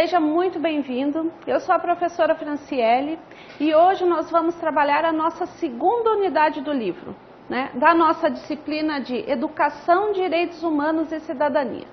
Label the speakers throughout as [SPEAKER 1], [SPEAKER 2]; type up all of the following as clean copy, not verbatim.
[SPEAKER 1] Seja muito bem-vindo. Eu sou a professora Franciele e hoje nós vamos trabalhar a nossa segunda unidade do livro, da nossa disciplina de Educação, Direitos Humanos e Cidadania.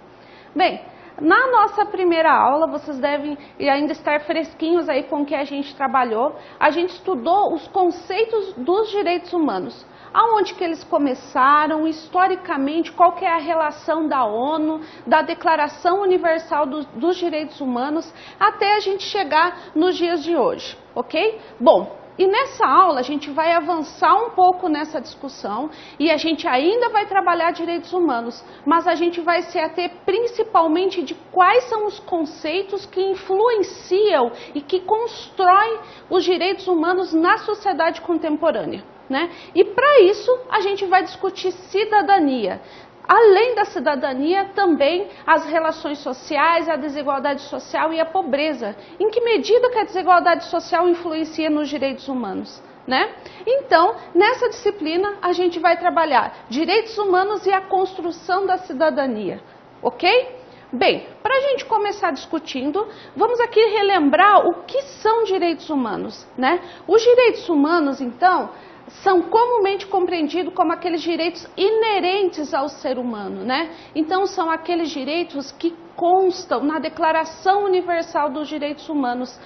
[SPEAKER 1] Bem, na nossa primeira aula, vocês devem ainda estar fresquinhos aí com o que a gente trabalhou. A gente estudou os conceitos dos direitos humanos. Aonde que eles começaram, historicamente, qual que é a relação da ONU, da Declaração Universal dos Direitos Humanos, até a gente chegar nos dias de hoje, ok? Bom, e nessa aula a gente vai avançar um pouco nessa discussão e a gente ainda vai trabalhar direitos humanos, mas a gente vai se ater principalmente de quais são os conceitos que influenciam e que constroem os direitos humanos na sociedade contemporânea. E para isso a gente vai discutir cidadania. Além da cidadania, também as relações sociais, a desigualdade social e a pobreza. Em que medida que a desigualdade social influencia nos direitos humanos? Então, nessa disciplina a gente vai trabalhar direitos humanos e a construção da cidadania, ok? Bem, para a gente começar discutindo, vamos aqui relembrar o que são direitos humanos, Os direitos humanos, então, são comumente compreendidos como aqueles direitos inerentes ao ser humano, Então, são aqueles direitos que constam na Declaração Universal dos Direitos Humanos,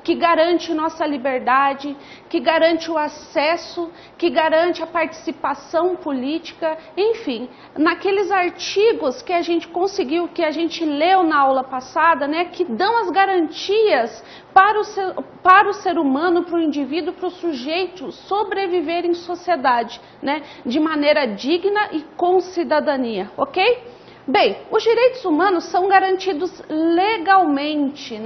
[SPEAKER 1] que garante nossa liberdade, que garante o acesso, que garante a participação política, enfim, naqueles artigos que a gente conseguiu, que a gente leu na aula passada, que dão as garantias para o ser humano, para o indivíduo, para o sujeito sobreviver em sociedade, de maneira digna e com cidadania, ok? Bem, os direitos humanos são garantidos legalmente,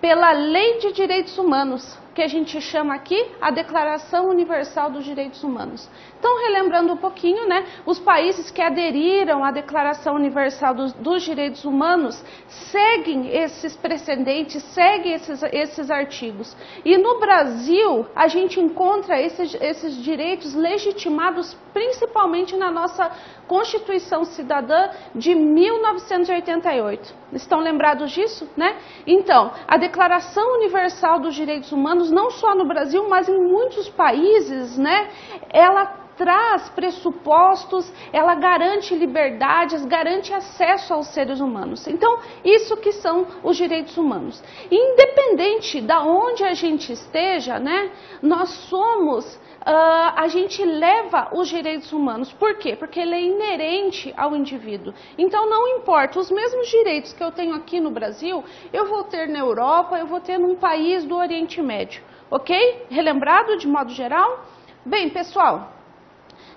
[SPEAKER 1] pela Lei de Direitos Humanos, que a gente chama aqui a Declaração Universal dos Direitos Humanos. Então, relembrando um pouquinho, os países que aderiram à Declaração Universal dos Direitos Humanos seguem esses precedentes, seguem esses artigos. E no Brasil, a gente encontra esses direitos legitimados principalmente na nossa Constituição Cidadã de 1988. Estão lembrados disso, Então, a Declaração Universal dos Direitos Humanos, não só no Brasil, mas em muitos países, ela traz pressupostos, ela garante liberdades, garante acesso aos seres humanos. Então, isso que são os direitos humanos. Independente de onde a gente esteja, nós somos... a gente leva os direitos humanos. Por quê? Porque ele é inerente ao indivíduo. Então, não importa, os mesmos direitos que eu tenho aqui no Brasil, eu vou ter na Europa, eu vou ter num país do Oriente Médio. Ok? Relembrado de modo geral? Bem, pessoal,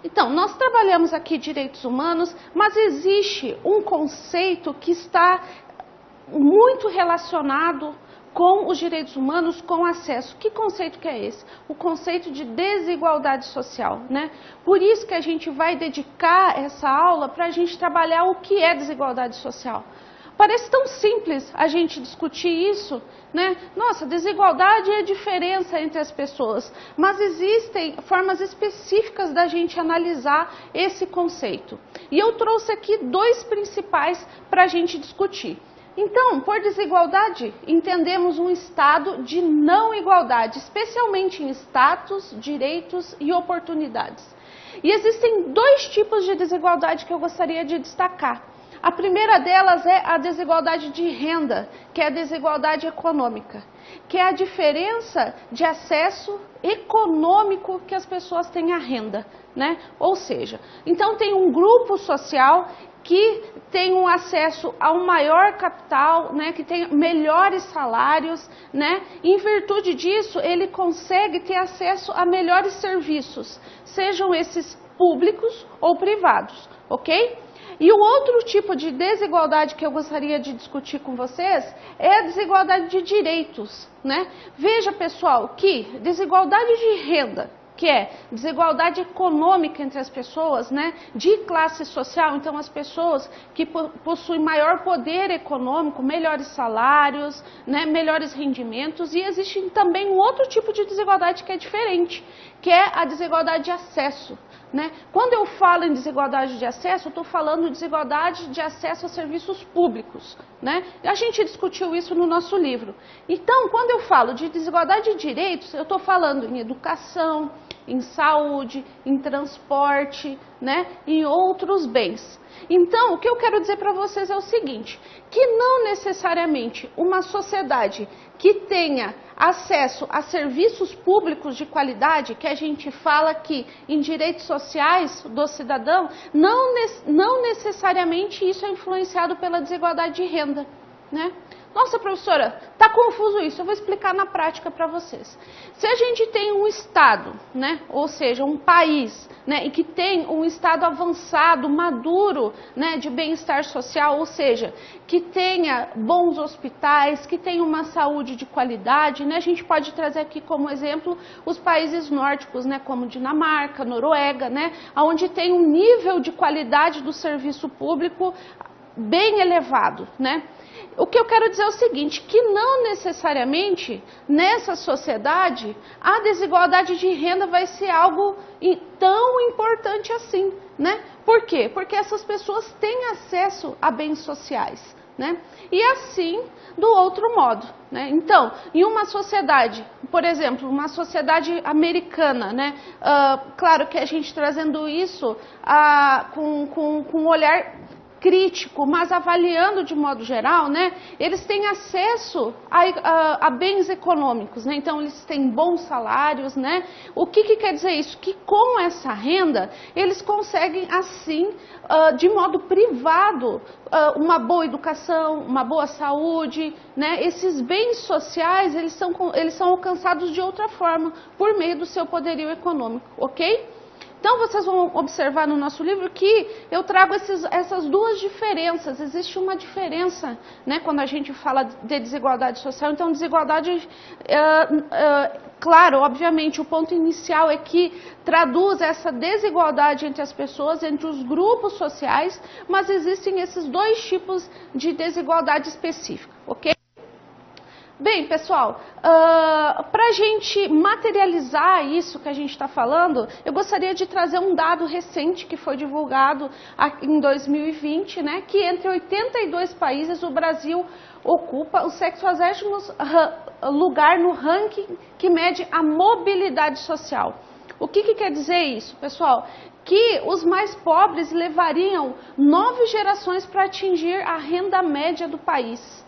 [SPEAKER 1] então, nós trabalhamos aqui direitos humanos, mas existe um conceito que está muito relacionado com os direitos humanos, com acesso. Que conceito que é esse? O conceito de desigualdade social, Por isso que a gente vai dedicar essa aula para a gente trabalhar o que é desigualdade social. Parece tão simples a gente discutir isso, Nossa, desigualdade é a diferença entre as pessoas, mas existem formas específicas da gente analisar esse conceito. E eu trouxe aqui dois principais para a gente discutir. Então, por desigualdade, entendemos um estado de não igualdade, especialmente em status, direitos e oportunidades. E existem dois tipos de desigualdade que eu gostaria de destacar. A primeira delas é a desigualdade de renda, que é a desigualdade econômica, que é a diferença de acesso econômico que as pessoas têm à renda, Ou seja, então tem um grupo social que tem um acesso a um maior capital, que tem melhores salários, E em virtude disso ele consegue ter acesso a melhores serviços, sejam esses públicos ou privados, ok? E o outro tipo de desigualdade que eu gostaria de discutir com vocês é a desigualdade de direitos, Veja, pessoal, que desigualdade de renda, que é desigualdade econômica entre as pessoas, de classe social, então as pessoas que possuem maior poder econômico, melhores salários, melhores rendimentos, e existe também um outro tipo de desigualdade que é diferente, que é a desigualdade de acesso. né? Quando eu falo em desigualdade de acesso, eu estou falando de desigualdade de acesso a serviços públicos, né? A gente discutiu isso no nosso livro. Então, quando eu falo de desigualdade de direitos, eu estou falando em educação, em saúde, em transporte, né? Em outros bens. Então, o que eu quero dizer para vocês é o seguinte, que não necessariamente uma sociedade que tenha acesso a serviços públicos de qualidade, que a gente fala aqui em direitos sociais do cidadão, não necessariamente isso é influenciado pela desigualdade de renda, né? Nossa, professora, está confuso isso, eu vou explicar na prática para vocês. Se a gente tem um estado, né, ou seja, um país, né, e que tem um estado avançado, maduro, né, de bem-estar social, ou seja, que tenha bons hospitais, que tenha uma saúde de qualidade, né, a gente pode trazer aqui como exemplo os países nórdicos, né, como Dinamarca, Noruega, né, onde tem um nível de qualidade do serviço público bem elevado, né? O que eu quero dizer é o seguinte, que não necessariamente nessa sociedade a desigualdade de renda vai ser algo tão importante assim, né? Por quê? Porque essas pessoas têm acesso a bens sociais, né? E assim do outro modo, né? Então, em uma sociedade, por exemplo, uma sociedade americana, né? Claro que a gente trazendo isso com um olhar crítico, mas avaliando de modo geral, né, eles têm acesso a bens econômicos, né, então eles têm bons salários, né, o que quer dizer isso? Que com essa renda, eles conseguem assim, de modo privado, uma boa educação, uma boa saúde, né, esses bens sociais, eles são alcançados de outra forma, por meio do seu poderio econômico, ok? Então, vocês vão observar no nosso livro que eu trago essas duas diferenças. Existe uma diferença, né, quando a gente fala de desigualdade social. Então, desigualdade, claro, obviamente, o ponto inicial é que traduz essa desigualdade entre as pessoas, entre os grupos sociais, mas existem esses dois tipos de desigualdade específica, ok? Bem, pessoal, para a gente materializar isso que a gente está falando, eu gostaria de trazer um dado recente que foi divulgado em 2020, né, que entre 82 países o Brasil ocupa o 60º lugar no ranking que mede a mobilidade social. O que quer dizer isso, pessoal? Que os mais pobres levariam 9 gerações para atingir a renda média do país.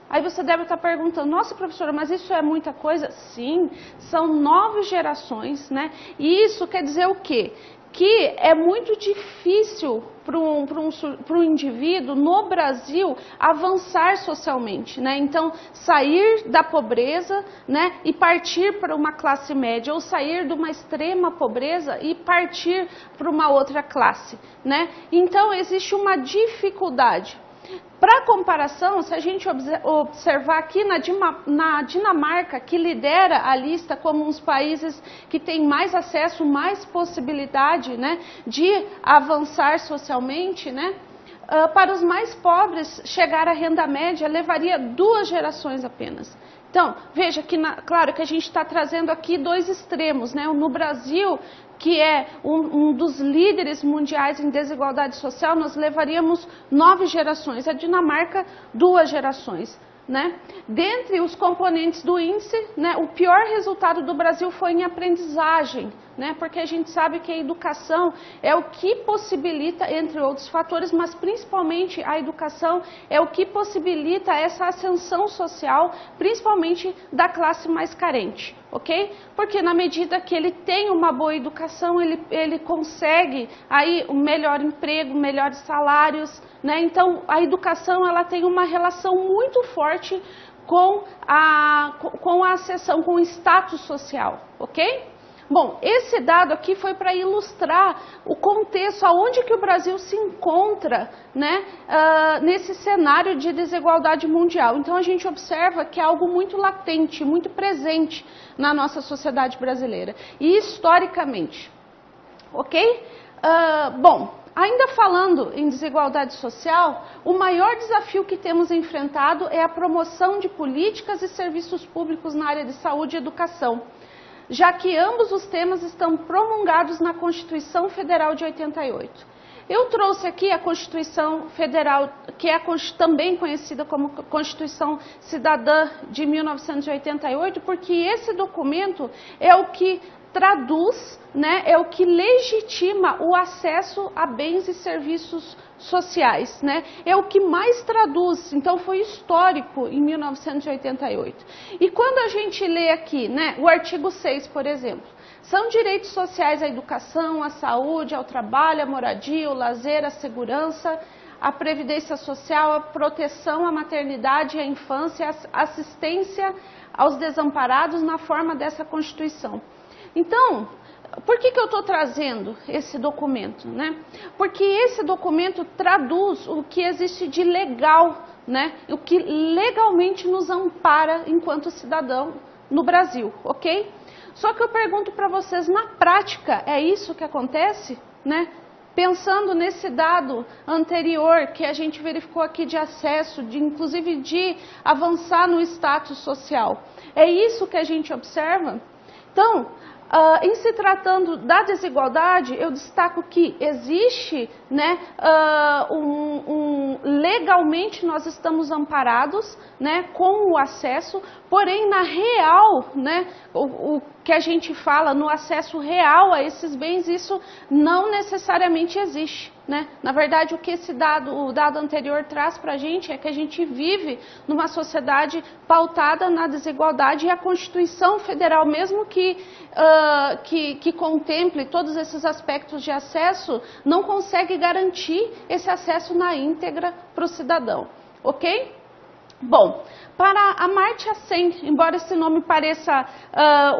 [SPEAKER 1] Aí você deve estar perguntando, nossa professora, mas isso é muita coisa? Sim, são 9 gerações, né? E isso quer dizer o quê? Que é muito difícil para um indivíduo no Brasil avançar socialmente, né? Então, sair da pobreza, né, e partir para uma classe média, ou sair de uma extrema pobreza e partir para uma outra classe, né? Então, existe uma dificuldade. Para comparação, se a gente observar aqui na Dinamarca, que lidera a lista como uns países que têm mais acesso, mais possibilidade, né, de avançar socialmente, né, para os mais pobres, chegar à renda média levaria 2 gerações apenas. Então, veja que, claro que a gente está trazendo aqui 2 extremos, né? No Brasil, que é um dos líderes mundiais em desigualdade social, nós levaríamos 9 gerações, a Dinamarca 2 gerações, né? Dentre os componentes do índice, né, o pior resultado do Brasil foi em aprendizagem, né, porque a gente sabe que a educação é o que possibilita, entre outros fatores, mas principalmente a educação é o que possibilita essa ascensão social, principalmente da classe mais carente, ok? Porque na medida que ele tem uma boa educação, ele consegue aí um melhor emprego, melhores salários, né? Então a educação ela tem uma relação muito forte com a ascensão, com o status social, ok? Bom, esse dado aqui foi para ilustrar o contexto, aonde que o Brasil se encontra, né, nesse cenário de desigualdade mundial. Então a gente observa que é algo muito latente, muito presente na nossa sociedade brasileira e historicamente, ok? Bom, ainda falando em desigualdade social, o maior desafio que temos enfrentado é a promoção de políticas e serviços públicos na área de saúde e educação. já que ambos os temas estão promulgados na Constituição Federal de 88. Eu trouxe aqui a Constituição Federal, que é também conhecida como Constituição Cidadã de 1988, porque esse documento é o que traduz, né, é o que legitima o acesso a bens e serviços sociais, né? É o que mais traduz, então foi histórico em 1988. E quando a gente lê aqui, né, o artigo 6, por exemplo, são direitos sociais à educação, à saúde, ao trabalho, à moradia, ao lazer, à segurança, à previdência social, à proteção, à maternidade, à infância, à assistência aos desamparados na forma dessa Constituição. Então, por que eu estou trazendo esse documento, né? Porque esse documento traduz o que existe de legal, né? O que legalmente nos ampara enquanto cidadão no Brasil, ok? Só que eu pergunto para vocês, na prática, é isso que acontece, né? Pensando nesse dado anterior que a gente verificou aqui de acesso, inclusive de avançar no status social, é isso que a gente observa? Então, em se tratando da desigualdade, eu destaco que existe, né, legalmente nós estamos amparados, né, com o acesso, porém na real, né, o que a gente fala no acesso real a esses bens, isso não necessariamente existe, né? Na verdade, o que o dado anterior traz para a gente é que a gente vive numa sociedade pautada na desigualdade e a Constituição Federal, mesmo que contemple todos esses aspectos de acesso, não consegue garantir esse acesso na íntegra para o cidadão, ok? Bom, para Amartya Sen, embora esse nome pareça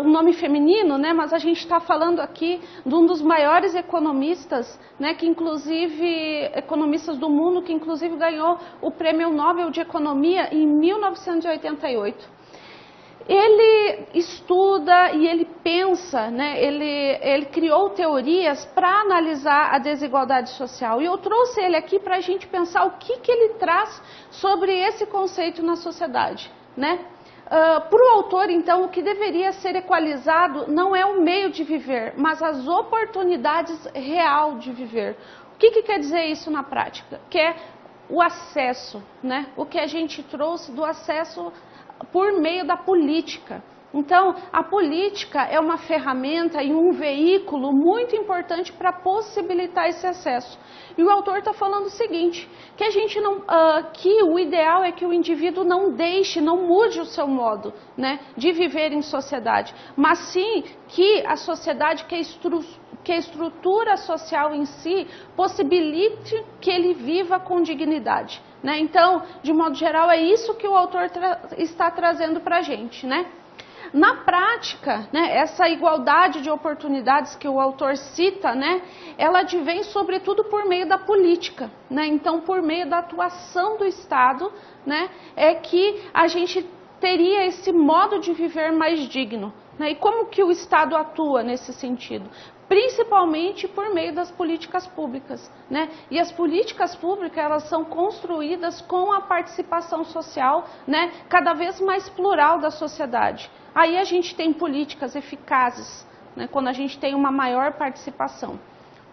[SPEAKER 1] um nome feminino, né, mas a gente está falando aqui de um dos maiores economistas, né, que inclusive, economistas do mundo, que inclusive ganhou o Prêmio Nobel de Economia em 1988. Ele estuda e ele pensa, né, ele criou teorias para analisar a desigualdade social. E eu trouxe ele aqui para a gente pensar o que ele traz sobre esse conceito na sociedade, né? Para o autor, então, o que deveria ser equalizado não é o meio de viver, mas as oportunidades real de viver. O que quer dizer isso na prática? Que é o acesso, né? O que a gente trouxe do acesso por meio da política. Então, a política é uma ferramenta e um veículo muito importante para possibilitar esse acesso. E o autor está falando o seguinte, que a gente não, que o ideal é que o indivíduo não deixe, não mude o seu modo, né, de viver em sociedade, mas sim que a sociedade, que a estrutura social em si possibilite que ele viva com dignidade, né? Então, de modo geral, é isso que o autor está trazendo para a gente, né? Na prática, né, essa igualdade de oportunidades que o autor cita, né, ela advém sobretudo por meio da política, né? Então, por meio da atuação do Estado, né, é que a gente teria esse modo de viver mais digno, né? E como que o Estado atua nesse sentido? Principalmente por meio das políticas públicas, né? E as políticas públicas, elas são construídas com a participação social, né, cada vez mais plural da sociedade. Aí a gente tem políticas eficazes, né, quando a gente tem uma maior participação,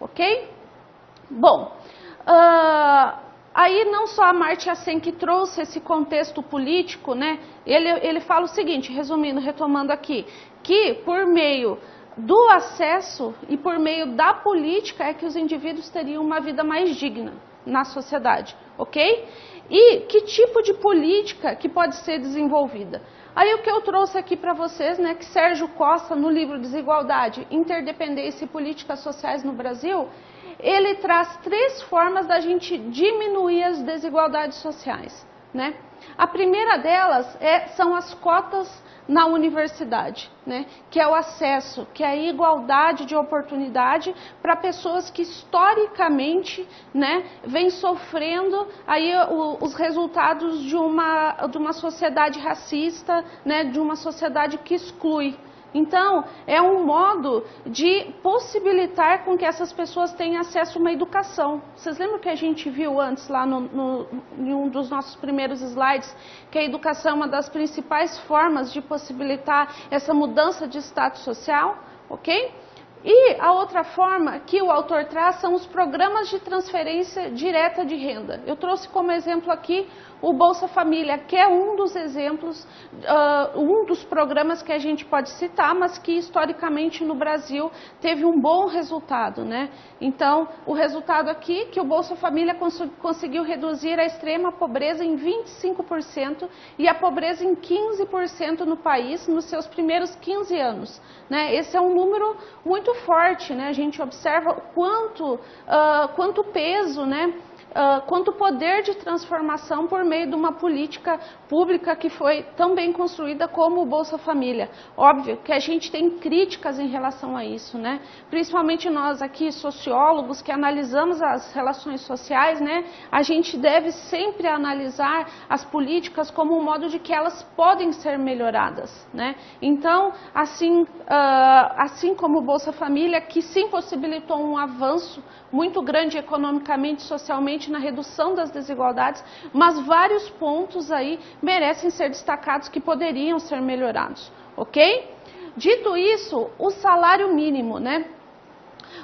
[SPEAKER 1] ok? Bom, aí não só a Amartya Sen que trouxe esse contexto político, né, ele fala o seguinte, resumindo, retomando aqui, que por meio do acesso e por meio da política é que os indivíduos teriam uma vida mais digna na sociedade, ok? E que tipo de política que pode ser desenvolvida? Aí o que eu trouxe aqui para vocês, né, que Sérgio Costa, no livro Desigualdade, Interdependência e Políticas Sociais no Brasil, ele traz 3 formas da gente diminuir as desigualdades sociais, né? A primeira delas são as cotas na universidade, né? Que é o acesso, que é a igualdade de oportunidade para pessoas que historicamente, né, vêm sofrendo aí os resultados de uma sociedade racista, né, de uma sociedade que exclui. Então, é um modo de possibilitar com que essas pessoas tenham acesso a uma educação. Vocês lembram que a gente viu antes, lá em um dos nossos primeiros slides, que a educação é uma das principais formas de possibilitar essa mudança de status social, ok? E a outra forma que o autor traz são os programas de transferência direta de renda. Eu trouxe como exemplo aqui o Bolsa Família, que é um dos exemplos, um dos programas que a gente pode citar, mas que historicamente no Brasil teve um bom resultado, né? Então, o resultado aqui é que o Bolsa Família conseguiu reduzir a extrema pobreza em 25% e a pobreza em 15% no país nos seus primeiros 15 anos. Né? Esse é um número muito forte, né? A gente observa quanto peso, né? Quanto poder de transformação por meio de uma política pública que foi tão bem construída como o Bolsa Família. Óbvio que a gente tem críticas em relação a isso, né? Principalmente nós aqui, sociólogos, que analisamos as relações sociais, né? A gente deve sempre analisar as políticas como um modo de que elas podem ser melhoradas, né? Então, assim como o Bolsa Família, que sim possibilitou um avanço muito grande economicamente e socialmente na redução das desigualdades, mas vários pontos aí merecem ser destacados que poderiam ser melhorados, ok? Dito isso, o salário mínimo, né?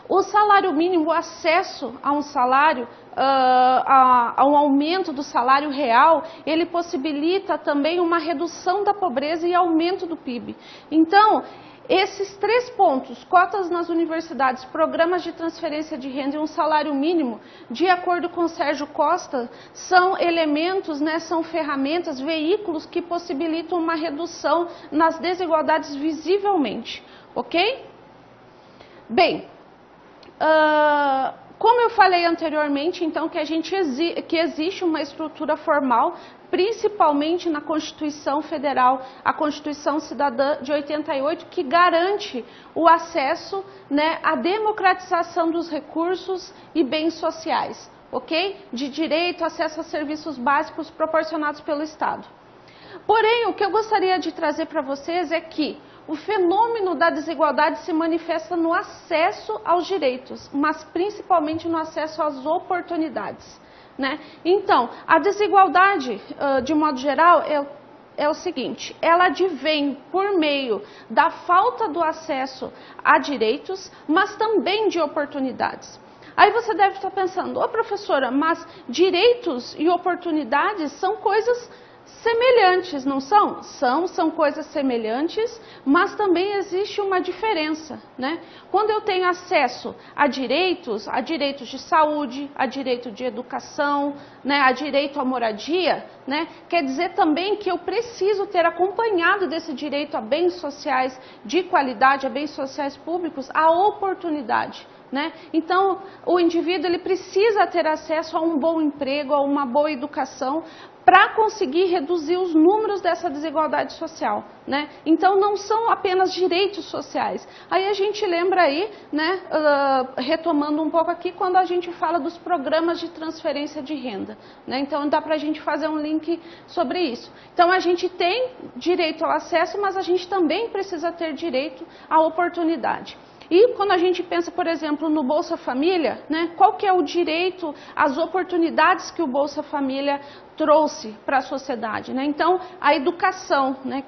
[SPEAKER 1] O salário mínimo, o acesso a um salário, a um aumento do salário real, ele possibilita também uma redução da pobreza e aumento do PIB. Então, esses 3 pontos, cotas nas universidades, programas de transferência de renda e um salário mínimo, de acordo com Sérgio Costa, são elementos, né, são ferramentas, veículos que possibilitam uma redução nas desigualdades visivelmente, ok? Bem, como eu falei anteriormente, então, que existe uma estrutura formal, principalmente na Constituição Federal, a Constituição Cidadã de 88, que garante o acesso, né, à democratização dos recursos e bens sociais, ok? De direito, acesso a serviços básicos proporcionados pelo Estado. Porém, o que eu gostaria de trazer para vocês é que o fenômeno da desigualdade se manifesta no acesso aos direitos, mas principalmente no acesso às oportunidades. Né? Então, a desigualdade, de modo geral, é o seguinte: ela advém por meio da falta do acesso a direitos, mas também de oportunidades. Aí você deve estar pensando, ô professora, mas direitos e oportunidades são coisas semelhantes, não são? São coisas semelhantes, mas também existe uma diferença, né? Quando eu tenho acesso a direitos de saúde, a direito de educação, né, a direito à moradia, né, quer dizer também que eu preciso ter acompanhado desse direito a bens sociais de qualidade, a bens sociais públicos, a oportunidade. Né? Então, o indivíduo ele precisa ter acesso a um bom emprego, a uma boa educação, para conseguir reduzir os números dessa desigualdade social, né? Então, não são apenas direitos sociais. Aí a gente lembra aí, né, retomando um pouco aqui, quando a gente fala dos programas de transferência de renda, né? Então, dá para a gente fazer um link sobre isso. Então, a gente tem direito ao acesso, mas a gente também precisa ter direito à oportunidade. E quando a gente pensa, por exemplo, no Bolsa Família, né, qual que é o direito, as oportunidades que o Bolsa Família trouxe para a sociedade, né? Então, a educação, né,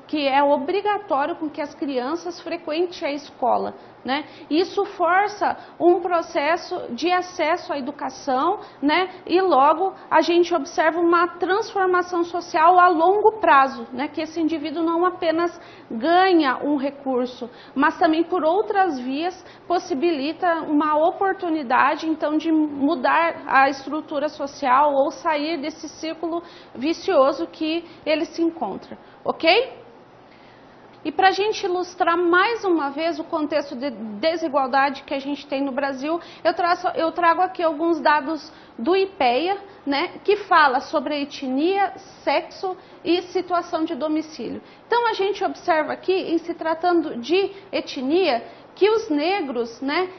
[SPEAKER 1] que é obrigatório com que as crianças frequentem a escola, né? Isso força um processo de acesso à educação, né? E logo a gente observa uma transformação social a longo prazo, né? Que esse indivíduo não apenas ganha um recurso, mas também por outras vias possibilita uma oportunidade, então, de mudar a estrutura social ou sair desse círculo vicioso que ele se encontra, ok? E para a gente ilustrar mais uma vez o contexto de desigualdade que a gente tem no Brasil, eu trago aqui alguns dados do IPEA, né, que fala sobre etnia, sexo e situação de domicílio. Então a gente observa aqui, em se tratando de etnia, que os negros, né,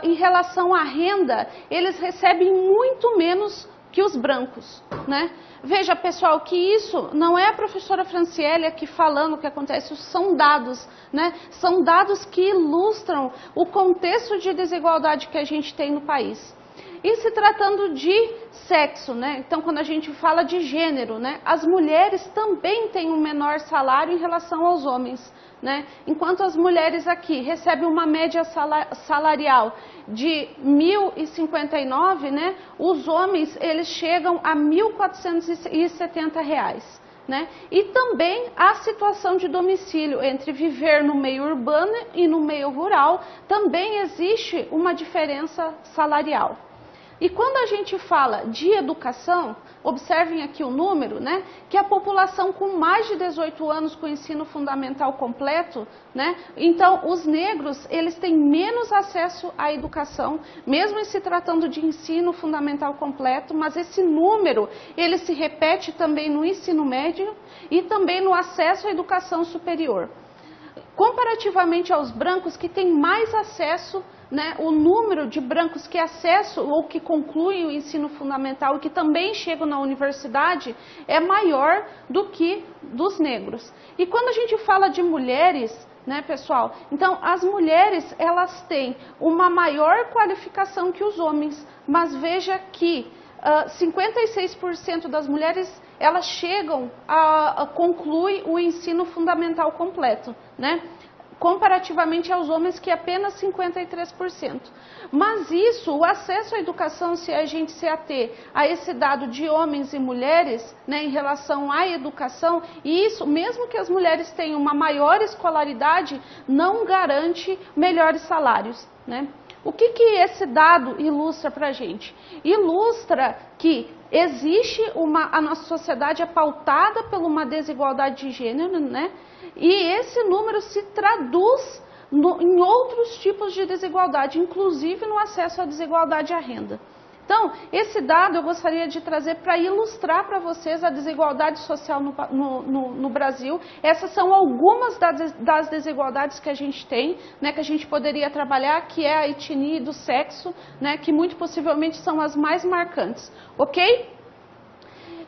[SPEAKER 1] em relação à renda, eles recebem muito menos que os brancos, né? Veja, pessoal, que isso não é a professora Franciele aqui falando o que acontece, isso são dados, né? São dados que ilustram o contexto de desigualdade que a gente tem no país. E se tratando de sexo, né? Então, quando a gente fala de gênero, né? As mulheres também têm um menor salário em relação aos homens, né? Enquanto as mulheres aqui recebem uma média salarial de R$ 1.059, né? Os homens, eles chegam a R$ 1.470. Né? E também a situação de domicílio entre viver no meio urbano e no meio rural, também existe uma diferença salarial. E quando a gente fala de educação, observem aqui o número, né, que a população com mais de 18 anos com ensino fundamental completo, né, então os negros, eles têm menos acesso à educação, mesmo em se tratando de ensino fundamental completo, mas esse número, ele se repete também no ensino médio e também no acesso à educação superior. Comparativamente aos brancos que têm mais acesso, né, o número de brancos que acessam ou que concluem o ensino fundamental e que também chegam na universidade é maior do que dos negros. E quando a gente fala de mulheres, né, pessoal, então as mulheres, elas têm uma maior qualificação que os homens, mas veja que 56% das mulheres, elas chegam a concluir o ensino fundamental completo, né? Comparativamente aos homens, que apenas 53%. Mas isso, o acesso à educação, se a gente se ater a esse dado de homens e mulheres, né, em relação à educação, e isso, mesmo que as mulheres tenham uma maior escolaridade, não garante melhores salários, né? O que esse dado ilustra para a gente? Ilustra que existe a nossa sociedade é pautada por uma desigualdade de gênero, né? E esse número se traduz em outros tipos de desigualdade, inclusive no acesso à desigualdade à renda. Então, esse dado eu gostaria de trazer para ilustrar para vocês a desigualdade social no Brasil. Essas são algumas das desigualdades que a gente tem, né, que a gente poderia trabalhar, que é a etnia e do sexo, né, que muito possivelmente são as mais marcantes, ok?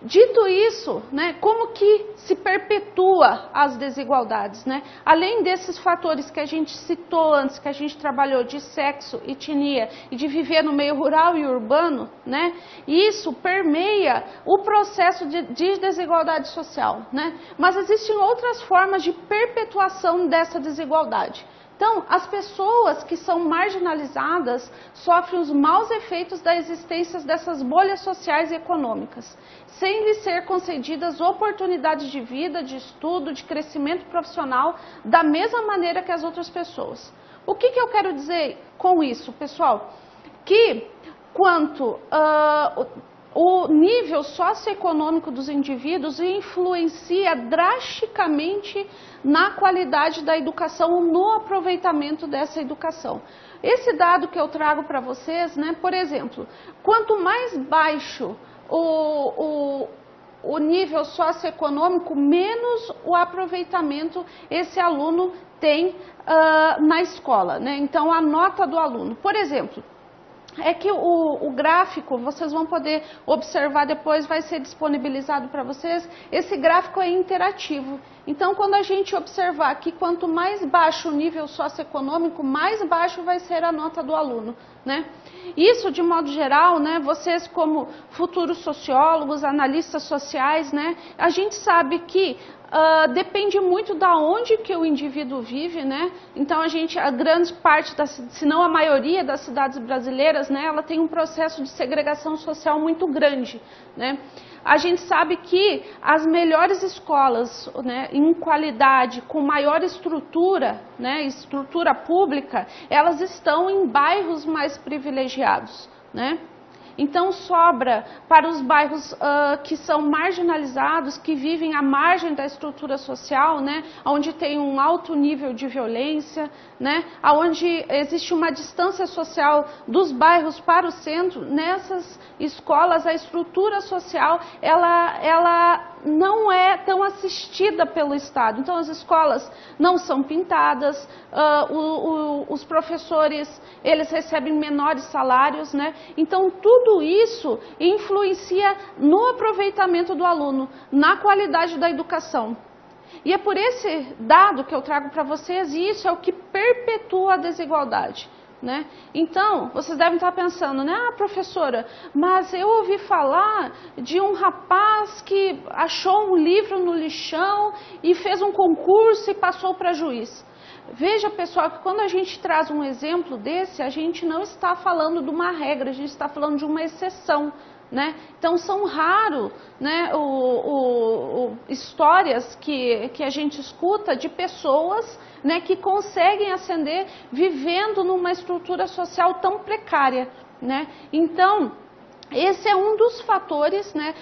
[SPEAKER 1] Dito isso, né, como que se perpetua as desigualdades, né? Além desses fatores que a gente citou antes, que a gente trabalhou de sexo, etnia e de viver no meio rural e urbano, né? Isso permeia o processo de desigualdade social, né? Mas existem outras formas de perpetuação dessa desigualdade. Então, as pessoas que são marginalizadas sofrem os maus efeitos da existência dessas bolhas sociais e econômicas, sem lhes ser concedidas oportunidades de vida, de estudo, de crescimento profissional, da mesma maneira que as outras pessoas. O que eu quero dizer com isso, pessoal? Que quanto o nível socioeconômico dos indivíduos influencia drasticamente na qualidade da educação, no aproveitamento dessa educação. Esse dado que eu trago para vocês, né, por exemplo, quanto mais baixo o nível socioeconômico, menos o aproveitamento esse aluno tem na escola, né? Então, a nota do aluno. Por exemplo, é que o gráfico, vocês vão poder observar depois, vai ser disponibilizado para vocês, esse gráfico é interativo. Então, quando a gente observar que quanto mais baixo o nível socioeconômico, mais baixo vai ser a nota do aluno, né? Isso, de modo geral, né, vocês como futuros sociólogos, analistas sociais, né, a gente sabe que depende muito da onde que o indivíduo vive, né? Então a grande parte, se não a maioria das cidades brasileiras, né, ela tem um processo de segregação social muito grande, né? A gente sabe que as melhores escolas, né, em qualidade, com maior estrutura, né, estrutura pública, elas estão em bairros mais privilegiados, né? Então sobra para os bairros que são marginalizados, que vivem à margem da estrutura social, né, onde tem um alto nível de violência, né, onde existe uma distância social dos bairros para o centro. Nessas escolas a estrutura social ela não é tão assistida pelo Estado. Então, as escolas não são pintadas, os professores, eles recebem menores salários, né? Então, tudo isso influencia no aproveitamento do aluno, na qualidade da educação. E é por esse dado que eu trago para vocês, e isso é o que perpetua a desigualdade. Né? Então, vocês devem estar pensando, né? Ah, professora, mas eu ouvi falar de um rapaz que achou um livro no lixão e fez um concurso e passou para juiz. Veja, pessoal, que quando a gente traz um exemplo desse, a gente não está falando de uma regra, a gente está falando de uma exceção. Né? Então são raros, né, histórias que a gente escuta de pessoas, né, que conseguem ascender vivendo numa estrutura social tão precária. Né? Então, esse é um dos fatores, né,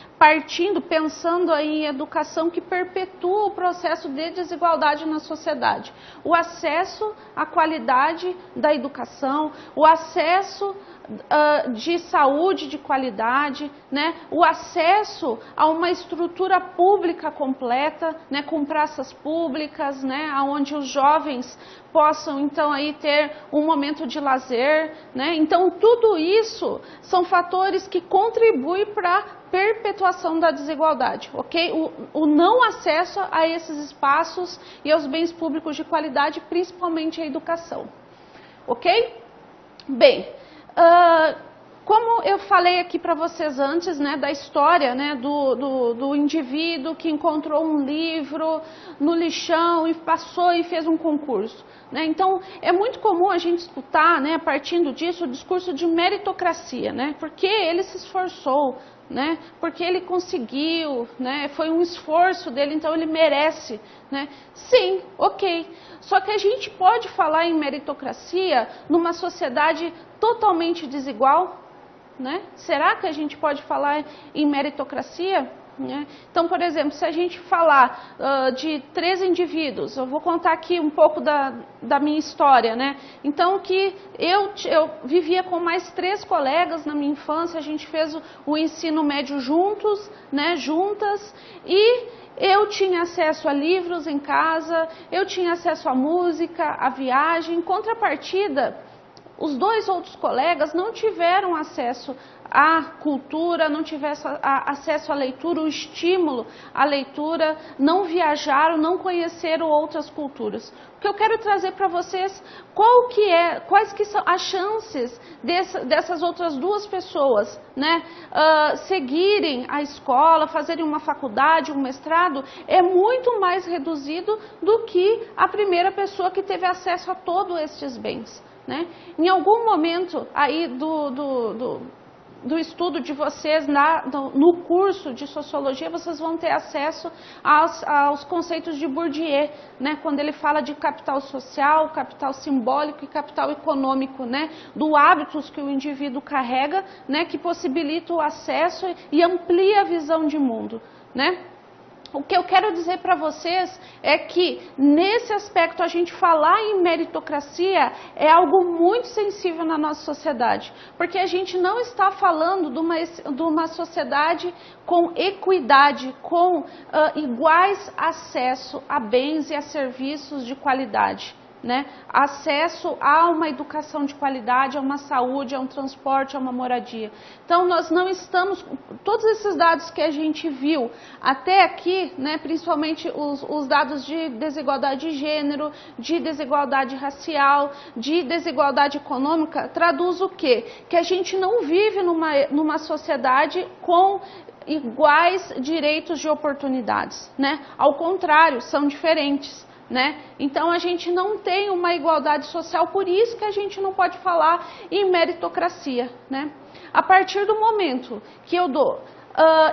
[SPEAKER 1] pensando aí em educação, que perpetua o processo de desigualdade na sociedade. O acesso à qualidade da educação, o acesso de saúde de qualidade, né? O acesso a uma estrutura pública completa, né? Com praças públicas, né? Onde os jovens possam então aí ter um momento de lazer, né? Então tudo isso são fatores que contribuem para a perpetuação da desigualdade, ok? O não acesso a esses espaços e aos bens públicos de qualidade, principalmente a educação, ok? Bem, como eu falei aqui para vocês antes, né, da história, né, do indivíduo que encontrou um livro no lixão e passou e fez um concurso. Né? Então, é muito comum a gente escutar, né, partindo disso, o discurso de meritocracia, né, porque ele se esforçou, né, porque ele conseguiu, né, foi um esforço dele, então ele merece. Né? Sim, ok. Só que a gente pode falar em meritocracia numa sociedade totalmente desigual? Né? Será que a gente pode falar em meritocracia? Né? Então, por exemplo, se a gente falar de 3 indivíduos, eu vou contar aqui um pouco da minha história, né? Então, que eu vivia com mais 3 colegas na minha infância, a gente fez o ensino médio juntos, né? Juntas, e eu tinha acesso a livros em casa, eu tinha acesso à música, à viagem. Em contrapartida, os 2 outros colegas não tiveram acesso à cultura, não tiveram acesso à leitura, o estímulo à leitura, não viajaram, não conheceram outras culturas. O que eu quero trazer para vocês, quais que são as chances dessas outras 2 pessoas, né, seguirem a escola, fazerem uma faculdade, um mestrado, é muito mais reduzido do que a primeira pessoa que teve acesso a todos estes bens. Né? Em algum momento aí do estudo de vocês no curso de sociologia, vocês vão ter acesso aos conceitos de Bourdieu, né? Quando ele fala de capital social, capital simbólico e capital econômico, né? Do hábitos que o indivíduo carrega, né? Que possibilita o acesso e amplia a visão de mundo, né? O que eu quero dizer para vocês é que, nesse aspecto, a gente falar em meritocracia é algo muito sensível na nossa sociedade, porque a gente não está falando de uma sociedade com equidade, com iguais acesso a bens e a serviços de qualidade. Né? Acesso a uma educação de qualidade, a uma saúde, a um transporte, a uma moradia. Então, nós não estamos... Todos esses dados que a gente viu até aqui, né, principalmente os dados de desigualdade de gênero, de desigualdade racial, de desigualdade econômica, traduz o quê? Que a gente não vive numa sociedade com iguais direitos de oportunidades. Né? Ao contrário, são diferentes. Né? Então a gente não tem uma igualdade social, por isso que a gente não pode falar em meritocracia. Né? A partir do momento que eu dou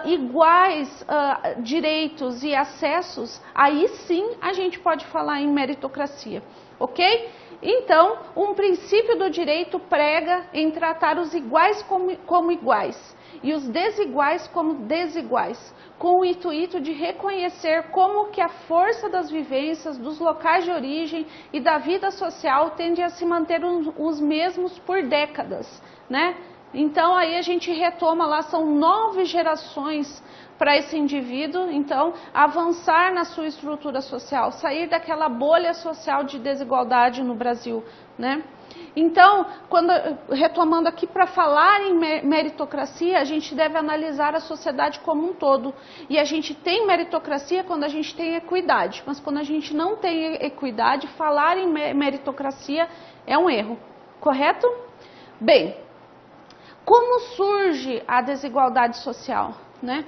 [SPEAKER 1] iguais direitos e acessos, aí sim a gente pode falar em meritocracia, ok? Então, um princípio do direito prega em tratar os iguais como iguais e os desiguais como desiguais, com o intuito de reconhecer como que a força das vivências, dos locais de origem e da vida social tende a se manter os mesmos por décadas, né? Então aí a gente retoma lá, são 9 gerações para esse indivíduo, então, avançar na sua estrutura social, sair daquela bolha social de desigualdade no Brasil, né? Então, retomando aqui para falar em meritocracia, a gente deve analisar a sociedade como um todo. E a gente tem meritocracia quando a gente tem equidade, mas quando a gente não tem equidade, falar em meritocracia é um erro, correto? Bem, como surge a desigualdade social, né?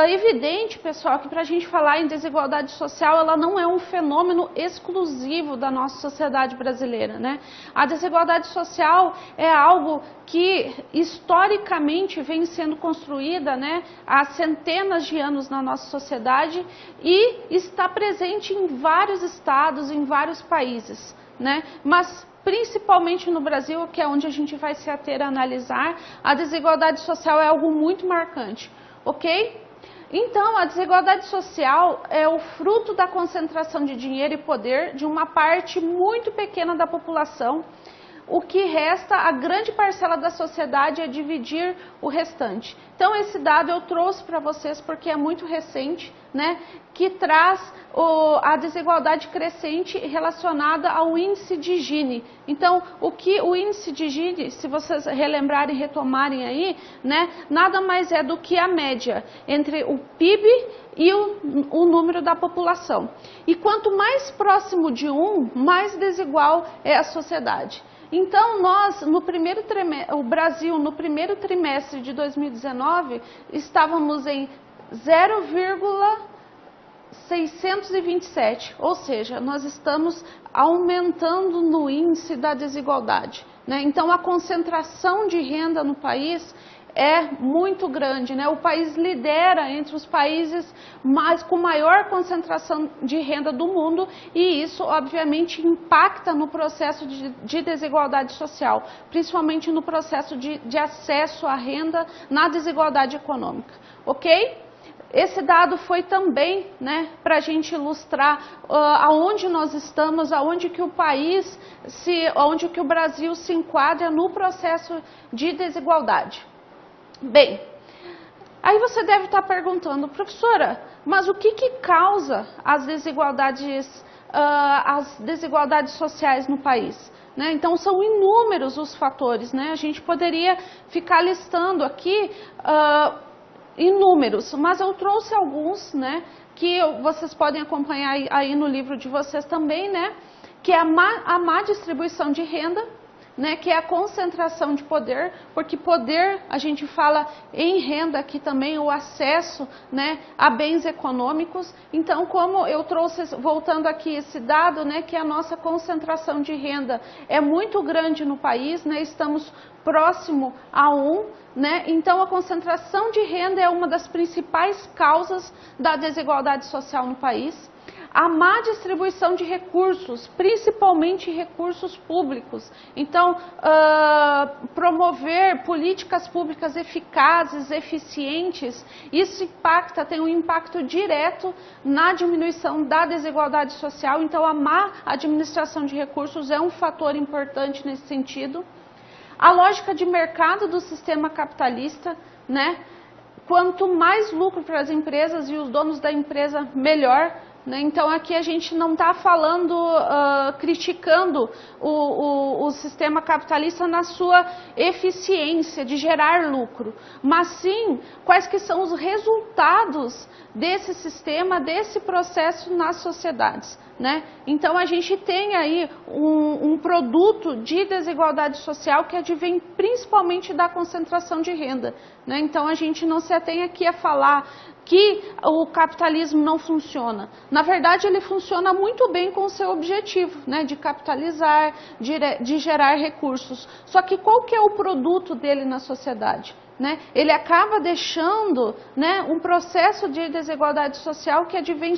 [SPEAKER 1] Evidente, pessoal, que para a gente falar em desigualdade social, ela não é um fenômeno exclusivo da nossa sociedade brasileira, né? A desigualdade social é algo que historicamente vem sendo construída, né, há centenas de anos na nossa sociedade e está presente em vários estados, em vários países, né? Mas principalmente no Brasil, que é onde a gente vai se ater a analisar, a desigualdade social é algo muito marcante, ok? Então, a desigualdade social é o fruto da concentração de dinheiro e poder de uma parte muito pequena da população. O que resta, a grande parcela da sociedade, é dividir o restante. Então, esse dado eu trouxe para vocês porque é muito recente, né, que traz a desigualdade crescente relacionada ao índice de Gini. Então, o índice de Gini, se vocês relembrarem e retomarem aí, né, nada mais é do que a média entre o PIB e o número da população. E quanto mais próximo de 1, mais desigual é a sociedade. Então, o Brasil, no primeiro trimestre de 2019, estávamos em 0,627, ou seja, nós estamos aumentando no índice da desigualdade, né? Então, a concentração de renda no país é muito grande, né? O país lidera entre os países com maior concentração de renda do mundo e isso, obviamente, impacta no processo de desigualdade social, principalmente no processo de acesso à renda na desigualdade econômica, ok? Esse dado foi também, né, para a gente ilustrar aonde nós estamos, aonde que o Brasil se enquadra no processo de desigualdade. Bem, aí você deve estar perguntando, professora, mas o que causa as desigualdades sociais no país? Né? Então, são inúmeros os fatores, né? A gente poderia ficar listando aqui inúmeros, mas eu trouxe alguns, né, que vocês podem acompanhar aí no livro de vocês também, né, que é a má distribuição de renda, né, que é a concentração de poder, porque poder, a gente fala em renda aqui também, o acesso, né, a bens econômicos. Então, como eu trouxe, voltando aqui esse dado, né, que a nossa concentração de renda é muito grande no país, né, estamos próximo a 1, né, então a concentração de renda é uma das principais causas da desigualdade social no país. A má distribuição de recursos, principalmente recursos públicos. Então, promover políticas públicas eficazes, eficientes, isso tem um impacto direto na diminuição da desigualdade social. Então, a má administração de recursos é um fator importante nesse sentido. A lógica de mercado do sistema capitalista, né? Quanto mais lucro para as empresas e os donos da empresa, melhor. Então, aqui a gente não está falando, criticando o sistema capitalista na sua eficiência de gerar lucro, mas sim quais que são os resultados desse sistema, desse processo nas sociedades, né? Então, a gente tem aí um produto de desigualdade social que advém principalmente da concentração de renda, né? Então, a gente não se atém aqui a falar que o capitalismo não funciona. Na verdade, ele funciona muito bem com o seu objetivo, né, de capitalizar, de gerar recursos. Só que qual que é o produto dele na sociedade? Né? Ele acaba deixando, né, um processo de desigualdade social que advém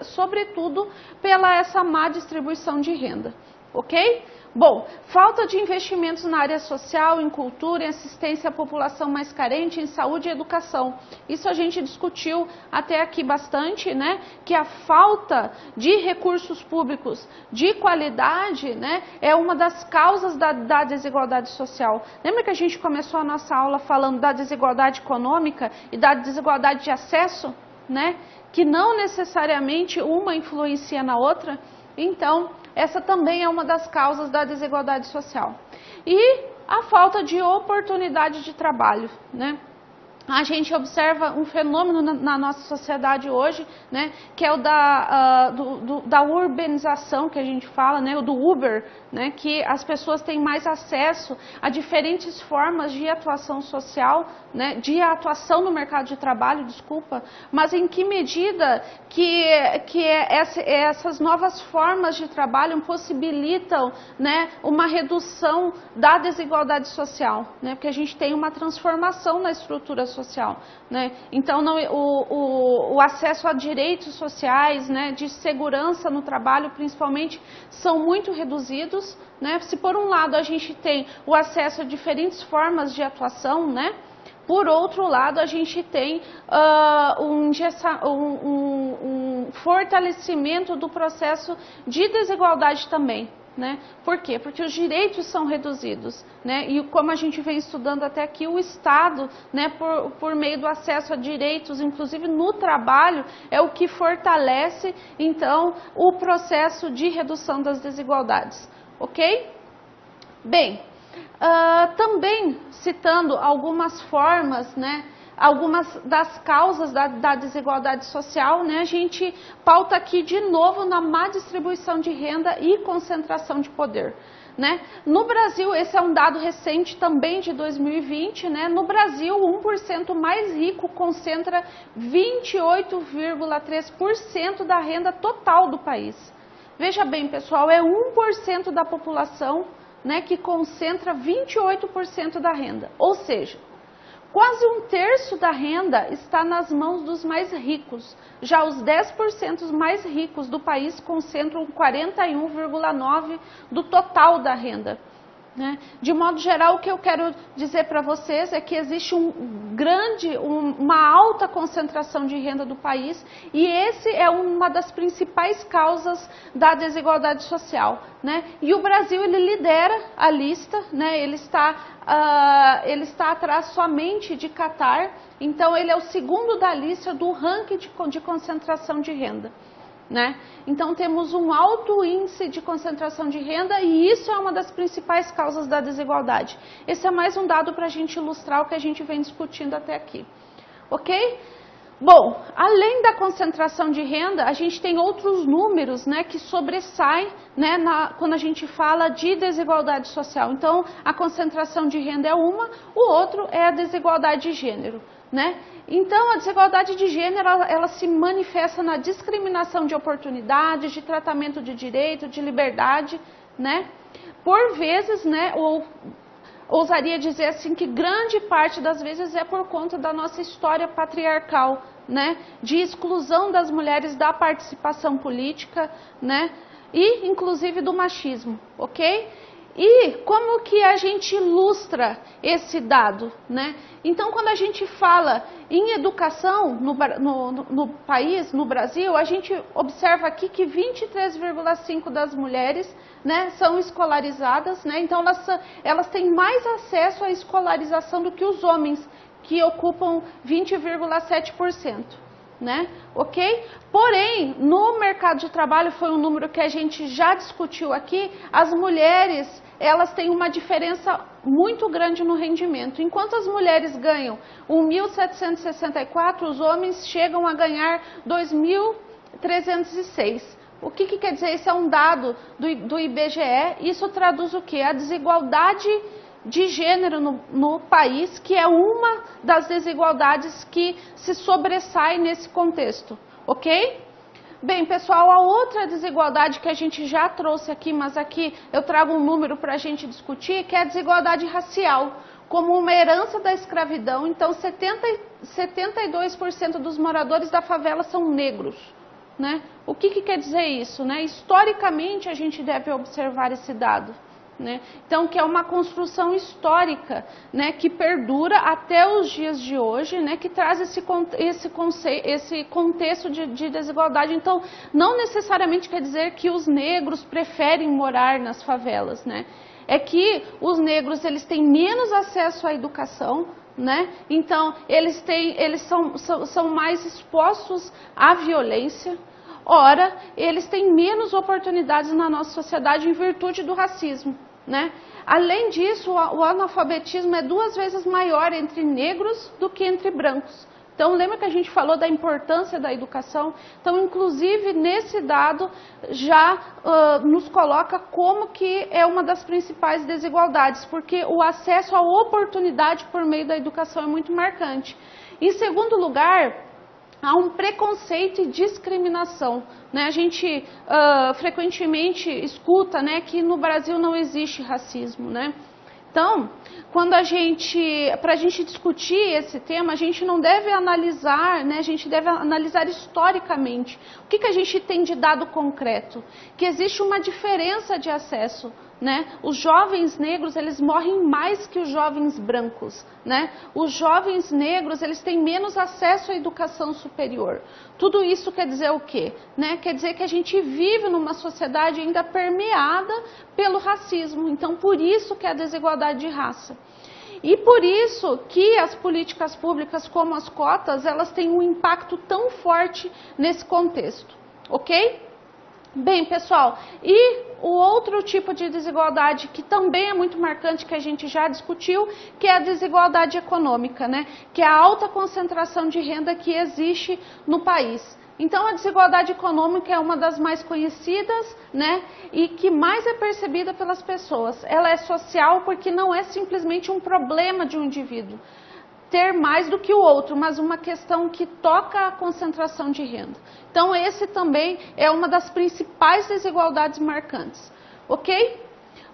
[SPEAKER 1] sobretudo pela essa má distribuição de renda. ok? Bom, falta de investimentos na área social, em cultura, em assistência à população mais carente, em saúde e educação. Isso a gente discutiu até aqui bastante, né? Que a falta de recursos públicos de qualidade, né, é uma das causas da desigualdade social. Lembra que a gente começou a nossa aula falando da desigualdade econômica e da desigualdade de acesso, né? Que não necessariamente uma influencia na outra? Então, essa também é uma das causas da desigualdade social. E a falta de oportunidade de trabalho, né? A gente observa um fenômeno na nossa sociedade hoje, né, que é o da urbanização, que a gente fala, né, o do Uber, né, que as pessoas têm mais acesso a diferentes formas de atuação social, né, de atuação no mercado de trabalho, desculpa, mas em que medida que essas novas formas de trabalho possibilitam, né, uma redução da desigualdade social, né, porque a gente tem uma transformação na estrutura social, né? Então o acesso a direitos sociais, né, de segurança no trabalho principalmente, são muito reduzidos, né? Se por um lado a gente tem o acesso a diferentes formas de atuação, né? Por outro lado, a gente tem um fortalecimento do processo de desigualdade também. Né? Por quê? Porque os direitos são reduzidos, né? E como a gente vem estudando até aqui, o Estado, né, por meio do acesso a direitos, inclusive no trabalho, é o que fortalece, então, o processo de redução das desigualdades, ok? Bem, também citando algumas formas, né, algumas das causas da desigualdade social, né, a gente pauta aqui de novo na má distribuição de renda e concentração de poder. Né? No Brasil, esse é um dado recente também de 2020, né? No Brasil, 1% mais rico concentra 28,3% da renda total do país. Veja bem, pessoal, é 1% da população, né, que concentra 28% da renda, ou seja, quase 1/3 da renda está nas mãos dos mais ricos. Já os 10% mais ricos do país concentram 41,9% do total da renda. Né? De modo geral, o que eu quero dizer para vocês é que existe uma alta concentração de renda do país e esse é uma das principais causas da desigualdade social. Né? E o Brasil, ele lidera a lista, né? Ele está atrás somente de Catar, então ele é o segundo da lista do ranking de concentração de renda. Né? Então temos um alto índice de concentração de renda e isso é uma das principais causas da desigualdade. Esse é mais um dado para a gente ilustrar o que a gente vem discutindo até aqui. Ok? Bom, além da concentração de renda, a gente tem outros números, né, que sobressaem, né, quando a gente fala de desigualdade social. Então, a concentração de renda é uma, o outro é a desigualdade de gênero. Né? Então, a desigualdade de gênero, ela se manifesta na discriminação de oportunidades, de tratamento de direito, de liberdade, né? Por vezes, né, ou ousaria dizer assim, que grande parte das vezes é por conta da nossa história patriarcal, né? De exclusão das mulheres da participação política, né? E, inclusive, do machismo, ok? E como que a gente ilustra esse dado, né? Então, quando a gente fala em educação no país, no Brasil, a gente observa aqui que 23,5% das mulheres, né, são escolarizadas, né? Então, elas têm mais acesso à escolarização do que os homens, que ocupam 20,7%. Né? Ok? Porém, no mercado de trabalho, foi um número que a gente já discutiu aqui, as mulheres, elas têm uma diferença muito grande no rendimento. Enquanto as mulheres ganham 1.764, os homens chegam a ganhar 2.306. O que quer dizer? Isso é um dado do IBGE, isso traduz o quê? A desigualdade de gênero no país, que é uma das desigualdades que se sobressai nesse contexto, ok? Bem, pessoal, a outra desigualdade que a gente já trouxe aqui, mas aqui eu trago um número para a gente discutir, que é a desigualdade racial, como uma herança da escravidão. Então, 72% dos moradores da favela são negros, né? O que quer dizer isso, né? Historicamente a gente deve observar esse dado, né? Então, que é uma construção histórica, né, que perdura até os dias de hoje, né, que traz esse contexto de desigualdade. Então, não necessariamente quer dizer que os negros preferem morar nas favelas, né? É que os negros eles têm menos acesso à educação, né? Então, eles são mais expostos à violência. Ora, eles têm menos oportunidades na nossa sociedade em virtude do racismo, né? Além disso, o analfabetismo é 2 vezes maior entre negros do que entre brancos. Então, lembra que a gente falou da importância da educação? Então, inclusive, nesse dado já nos coloca como que é uma das principais desigualdades, porque o acesso à oportunidade por meio da educação é muito marcante. Em segundo lugar, há um preconceito e discriminação, né? A gente frequentemente escuta, né, que no Brasil não existe racismo, né? Então, para a gente discutir esse tema, a gente não deve analisar, né, a gente deve analisar historicamente. O que a gente tem de dado concreto? Que existe uma diferença de acesso, né? Os jovens negros, eles morrem mais que os jovens brancos, né? Os jovens negros, eles têm menos acesso à educação superior. Tudo isso quer dizer o quê? Né? Quer dizer que a gente vive numa sociedade ainda permeada pelo racismo. Então, por isso que é a desigualdade de raça. E por isso que as políticas públicas como as cotas, elas têm um impacto tão forte nesse contexto, ok? Bem, pessoal, e o outro tipo de desigualdade que também é muito marcante, que a gente já discutiu, que é a desigualdade econômica, né? Que é a alta concentração de renda que existe no país. Então, a desigualdade econômica é uma das mais conhecidas, né? E que mais é percebida pelas pessoas. Ela é social porque não é simplesmente um problema de um indivíduo ter mais do que o outro, mas uma questão que toca a concentração de renda. Então, esse também é uma das principais desigualdades marcantes, ok?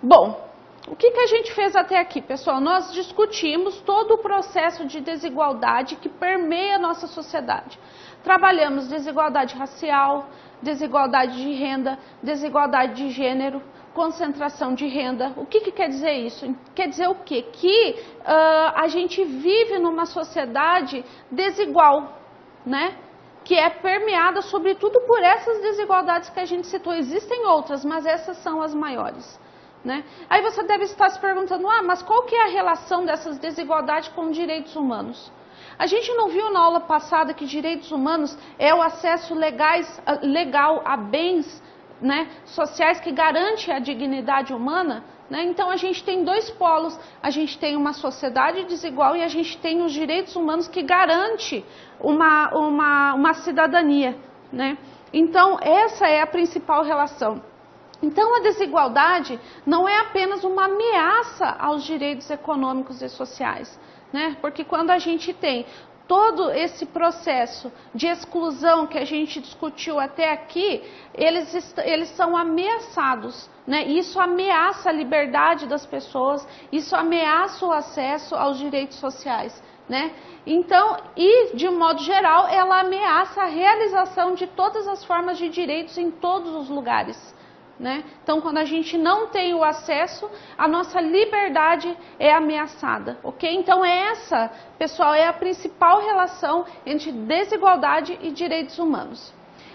[SPEAKER 1] Bom, o que a gente fez até aqui, pessoal? Nós discutimos todo o processo de desigualdade que permeia a nossa sociedade. Trabalhamos desigualdade racial, desigualdade de renda, desigualdade de gênero, concentração de renda. O que quer dizer isso? Quer dizer o quê? Que a gente vive numa sociedade desigual, né? Que é permeada sobretudo por essas desigualdades que a gente citou. Existem outras, mas essas são as maiores, né? Aí você deve estar se perguntando, mas qual que é a relação dessas desigualdades com direitos humanos? A gente não viu na aula passada que direitos humanos é o acesso legal a bens, né, sociais que garante a dignidade humana, né? Então a gente tem 2 polos, a gente tem uma sociedade desigual e a gente tem os direitos humanos que garante uma cidadania, né? Então essa é a principal relação. Então a desigualdade não é apenas uma ameaça aos direitos econômicos e sociais, né? Porque quando a gente tem todo esse processo de exclusão que a gente discutiu até aqui, eles são ameaçados, né? Isso ameaça a liberdade das pessoas, isso ameaça o acesso aos direitos sociais, né? Então, e de um modo geral, ela ameaça a realização de todas as formas de direitos em todos os lugares, né? Então, quando a gente não tem o acesso, a nossa liberdade é ameaçada, ok? Então, essa, pessoal, é a principal relação entre desigualdade e direitos humanos.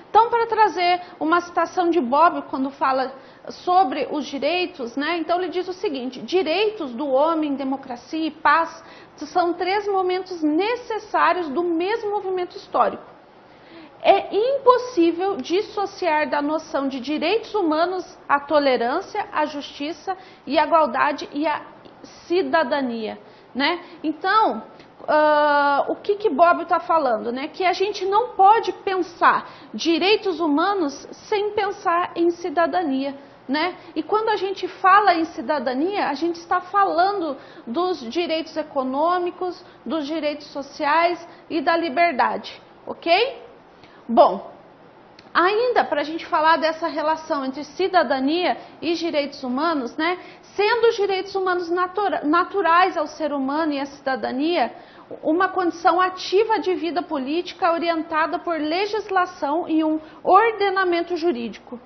[SPEAKER 1] Então, para trazer uma citação de Bob, quando fala sobre os direitos, né? Então, ele diz o seguinte: direitos do homem, democracia e paz são 3 momentos necessários do mesmo movimento histórico. É impossível dissociar da noção de direitos humanos a tolerância, a justiça e a igualdade e a cidadania, né? Então, o que Bob está falando, né? Que a gente não pode pensar direitos humanos sem pensar em cidadania, né? E quando a gente fala em cidadania, a gente está falando dos direitos econômicos, dos direitos sociais e da liberdade, ok? Bom, ainda para a gente falar dessa relação entre cidadania e direitos humanos, né? Sendo os direitos humanos naturais ao ser humano e à cidadania, uma condição ativa de vida política orientada por legislação e um ordenamento jurídico.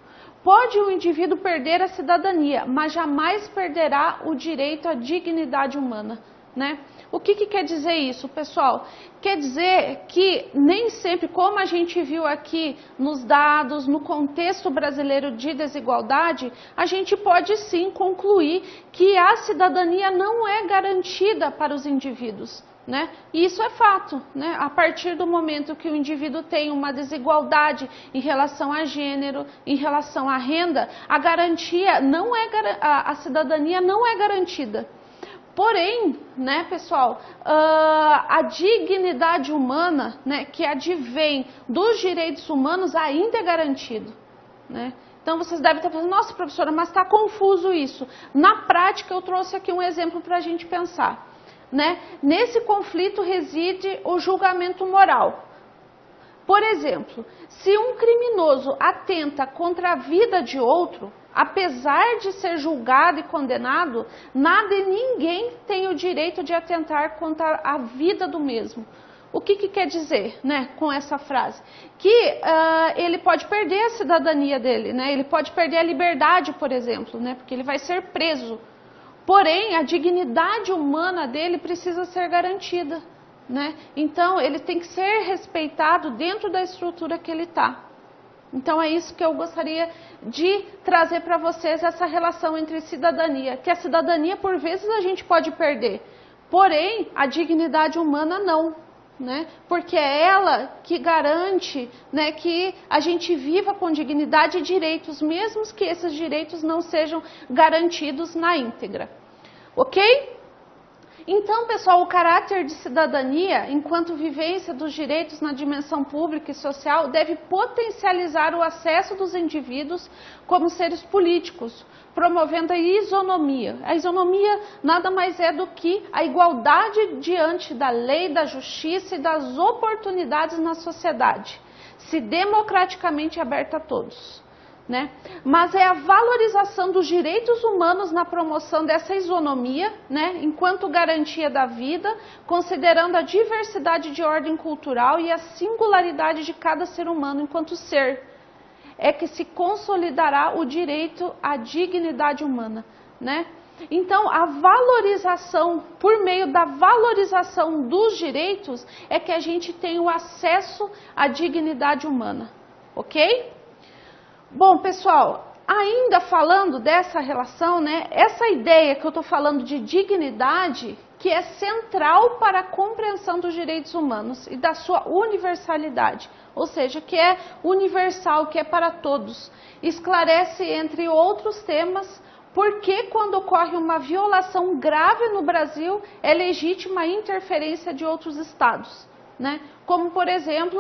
[SPEAKER 1] Pode o indivíduo perder a cidadania, mas jamais perderá o direito à dignidade humana, né? O que quer dizer isso, pessoal? Quer dizer que nem sempre, como a gente viu aqui nos dados, no contexto brasileiro de desigualdade, a gente pode sim concluir que a cidadania não é garantida para os indivíduos, né? E isso é fato, né? A partir do momento que o indivíduo tem uma desigualdade em relação a gênero, em relação à renda, a garantia não é, a cidadania não é garantida. Porém, né, pessoal, a dignidade humana, né, que advém dos direitos humanos ainda é garantido, né? Então vocês devem estar falando, nossa professora, mas está confuso isso. Na prática eu trouxe aqui um exemplo para a gente pensar, né? Nesse conflito reside o julgamento moral. Por exemplo, se um criminoso atenta contra a vida de outro, apesar de ser julgado e condenado, nada e ninguém tem o direito de atentar contra a vida do mesmo. O que quer dizer, né, com essa frase? Que ele pode perder a cidadania dele, né? Ele pode perder a liberdade, por exemplo, né? Porque ele vai ser preso. Porém, a dignidade humana dele precisa ser garantida, né? Então, ele tem que ser respeitado dentro da estrutura que ele está. Então, é isso que eu gostaria de trazer para vocês, essa relação entre cidadania. Que a cidadania, por vezes, a gente pode perder. Porém, a dignidade humana não, né? Porque é ela que garante, né, que a gente viva com dignidade e direitos, mesmo que esses direitos não sejam garantidos na íntegra. Ok? Então, pessoal, o caráter de cidadania, enquanto vivência dos direitos na dimensão pública e social, deve potencializar o acesso dos indivíduos como seres políticos, promovendo a isonomia. A isonomia nada mais é do que a igualdade diante da lei, da justiça e das oportunidades na sociedade, se democraticamente aberta a todos, né? Mas é a valorização dos direitos humanos na promoção dessa isonomia, né, enquanto garantia da vida, considerando a diversidade de ordem cultural e a singularidade de cada ser humano enquanto ser, é que se consolidará o direito à dignidade humana, né? Então, a valorização, por meio da valorização dos direitos, é que a gente tem o acesso à dignidade humana, ok? Bom, pessoal, ainda falando dessa relação, né, essa ideia que eu estou falando de dignidade, que é central para a compreensão dos direitos humanos e da sua universalidade, ou seja, que é universal, que é para todos, esclarece, entre outros temas, por que quando ocorre uma violação grave no Brasil, é legítima a interferência de outros estados, né? Como, por exemplo,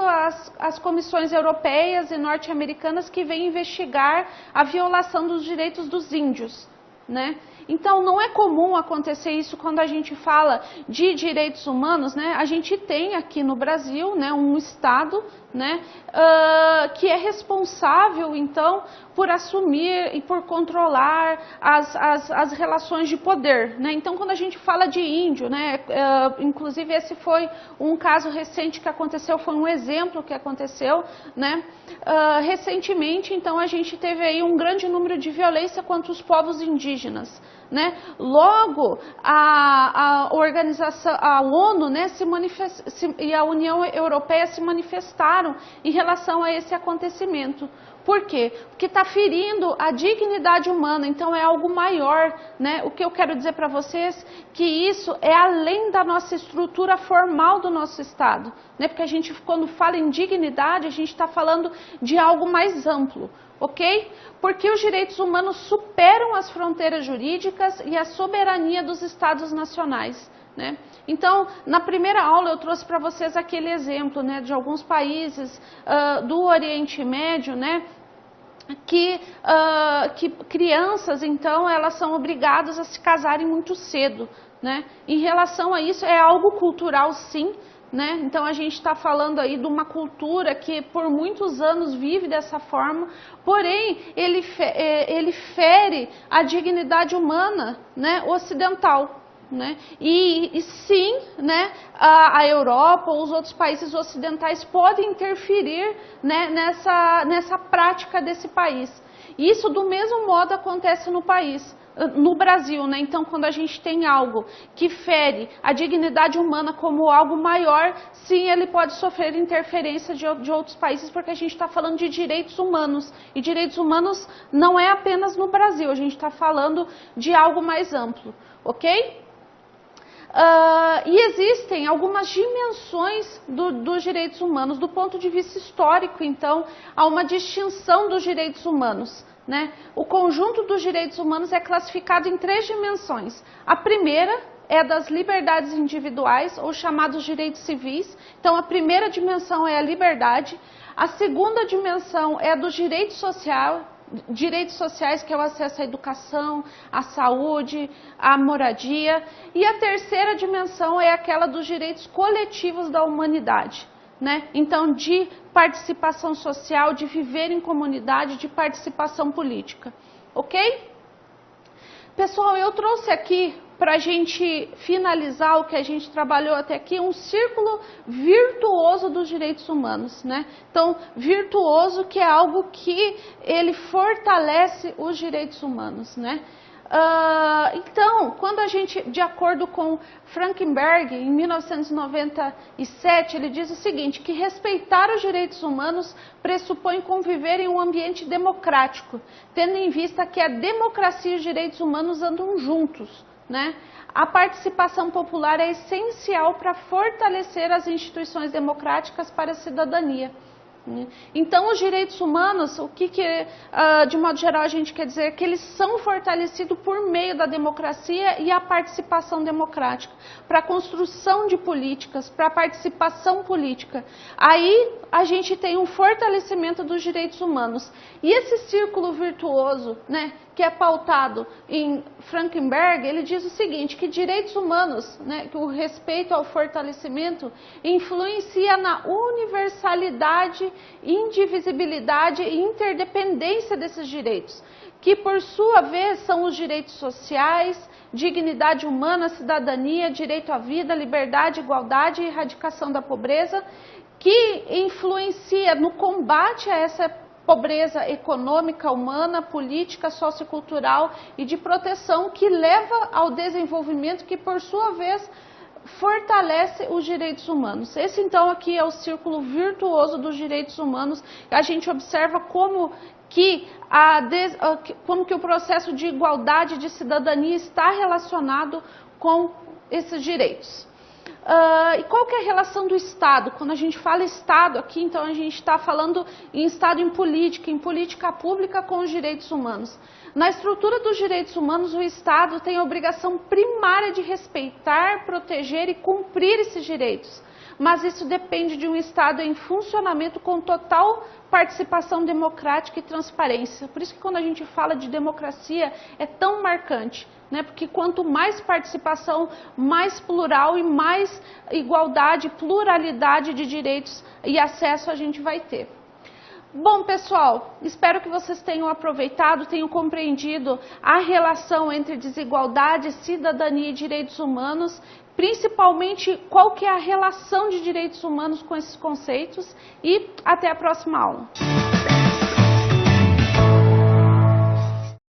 [SPEAKER 1] as comissões europeias e norte-americanas que vêm investigar a violação dos direitos dos índios, né? Então, não é comum acontecer isso quando a gente fala de direitos humanos, né? A gente tem aqui no Brasil, né, um Estado, né, que é responsável, então, por assumir e por controlar as relações de poder, né? Então, quando a gente fala de índio, né, inclusive esse foi um caso recente que aconteceu, foi um exemplo que aconteceu, né? Recentemente, então, a gente teve aí um grande número de violência contra os povos indígenas, né? Logo, a organização, a ONU, né, e a União Europeia se manifestaram em relação a esse acontecimento. Por quê? Porque está ferindo a dignidade humana, então é algo maior, né? O que eu quero dizer para vocês que isso é além da nossa estrutura formal do nosso Estado, né? Porque a gente, quando fala em dignidade, a gente está falando de algo mais amplo, ok? Porque os direitos humanos superam as fronteiras jurídicas e a soberania dos Estados nacionais, né? Então, na primeira aula eu trouxe para vocês aquele exemplo, né, de alguns países do Oriente Médio, né, que crianças, então, elas são obrigadas a se casarem muito cedo, né? Em relação a isso, é algo cultural, sim, né? Então, a gente está falando aí de uma cultura que por muitos anos vive dessa forma, porém, ele fere a dignidade humana, né, ocidental. né? E sim, né, a Europa ou os outros países ocidentais podem interferir, né, nessa prática desse país. Isso do mesmo modo acontece no Brasil, né? Então, quando a gente tem algo que fere a dignidade humana como algo maior, sim, ele pode sofrer interferência de outros países, porque a gente está falando de direitos humanos. E direitos humanos não é apenas no Brasil, a gente está falando de algo mais amplo, ok? E existem algumas dimensões dos direitos humanos. Do ponto de vista histórico, então, há uma distinção dos direitos humanos, né? O conjunto dos direitos humanos é classificado em 3 dimensões. A primeira é das liberdades individuais, ou chamados direitos civis. Então, a primeira dimensão é a liberdade. A segunda dimensão é a dos direitos sociais, que é o acesso à educação, à saúde, à moradia. E a terceira dimensão é aquela dos direitos coletivos da humanidade, né? Então, de participação social, de viver em comunidade, de participação política. Ok? Pessoal, eu trouxe aqui, para a gente finalizar o que a gente trabalhou até aqui, um círculo virtuoso dos direitos humanos, né? Então, virtuoso, que é algo que ele fortalece os direitos humanos, né? Então, quando a gente, de acordo com Frankenberg, em 1997, ele diz o seguinte, que respeitar os direitos humanos pressupõe conviver em um ambiente democrático, tendo em vista que a democracia e os direitos humanos andam juntos, né? A participação popular é essencial para fortalecer as instituições democráticas para a cidadania. Então, os direitos humanos, de modo geral, a gente quer dizer que eles são fortalecidos por meio da democracia e a participação democrática, para a construção de políticas, para a participação política. Aí, a gente tem um fortalecimento dos direitos humanos. E esse círculo virtuoso, né, que é pautado em Frankenberg, ele diz o seguinte, que direitos humanos, né, que o respeito ao fortalecimento, influencia na universalidade, indivisibilidade e interdependência desses direitos, que por sua vez são os direitos sociais, dignidade humana, cidadania, direito à vida, liberdade, igualdade e erradicação da pobreza, que influencia no combate a essa pobreza econômica, humana, política, sociocultural e de proteção, que leva ao desenvolvimento, que por sua vez fortalece os direitos humanos. Esse então aqui é o círculo virtuoso dos direitos humanos. A gente observa como que o processo de igualdade de cidadania está relacionado com esses direitos. E qual que é a relação do Estado? Quando a gente fala Estado aqui, então a gente está falando em Estado em política pública com os direitos humanos. Na estrutura dos direitos humanos, o Estado tem a obrigação primária de respeitar, proteger e cumprir esses direitos. Mas isso depende de um Estado em funcionamento com total participação democrática e transparência. Por isso que quando a gente fala de democracia é tão marcante, né? Porque quanto mais participação, mais plural e mais igualdade, pluralidade de direitos e acesso a gente vai ter. Bom, pessoal, espero que vocês tenham aproveitado, tenham compreendido a relação entre desigualdade, cidadania e direitos humanos, principalmente qual que é a relação de direitos humanos com esses conceitos, e até a próxima aula.